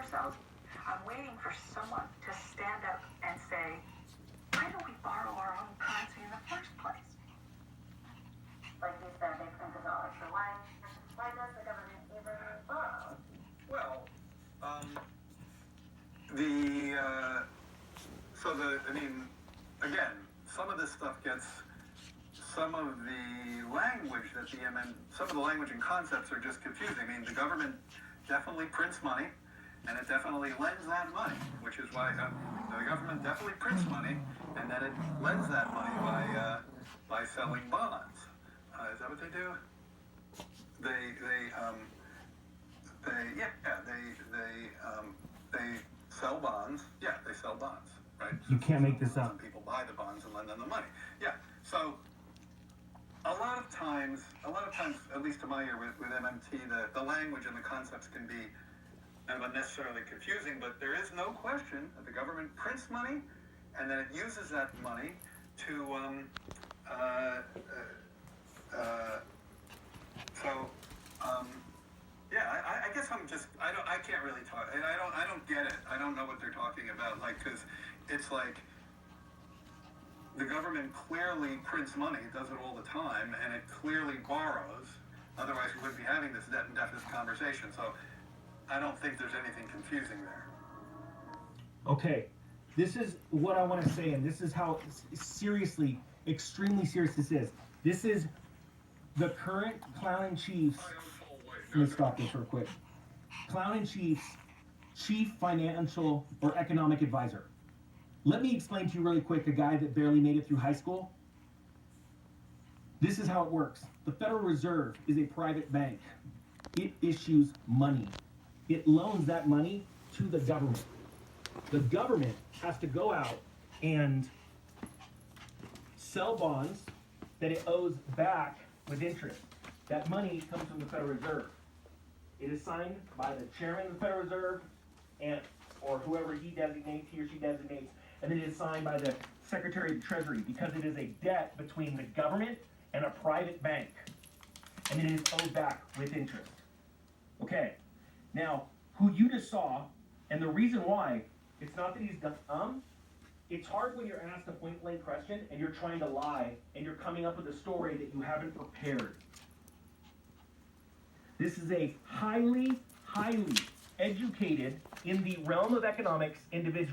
ourselves, I'm waiting for someone to stand up and say, why don't we borrow our own currency in the first place? Like you said, they print the dollars. So why does the government even borrow? Well, again, some of this stuff gets, some of the language some of the language and concepts are just confusing. I mean, the government definitely prints money, and it definitely lends that money, which is why the government definitely prints money, and then it lends that money by selling bonds. Is that what they do? They sell bonds. Yeah, they sell bonds, right? You can't make this up. People buy the bonds and lend them the money. Yeah. So a lot of times, at least to my ear with MMT, the language and the concepts can be unnecessarily confusing. But there is no question that the government prints money, and then it uses that money to I guess I can't really talk, and I don't get it. I don't know what they're talking about, like, because it's like the government clearly prints money, it does it all the time, and it clearly borrows. Otherwise, we wouldn't be having this debt and deficit conversation. So I don't think there's anything confusing there. Okay, this is what I want to say, and this is how seriously, extremely serious this is. This is the current Clown-in-Chief's, let me stop this real quick. Clown-in-Chief's chief financial or economic advisor. Let me explain to you really quick, a guy that barely made it through high school. This is how it works. The Federal Reserve is a private bank. It issues money. It loans that money to the government. The government has to go out and sell bonds that it owes back with interest. That money comes from the Federal Reserve. It is signed by the chairman of the Federal Reserve or whoever he or she designates, and then it is signed by the Secretary of the Treasury, because it is a debt between the government and a private bank, and it is owed back with interest. Okay, now, who you just saw, and the reason why, it's not that he's dumb, it's hard when you're asked a point-blank question and you're trying to lie and you're coming up with a story that you haven't prepared. This is a highly, highly educated, in the realm of economics, individual.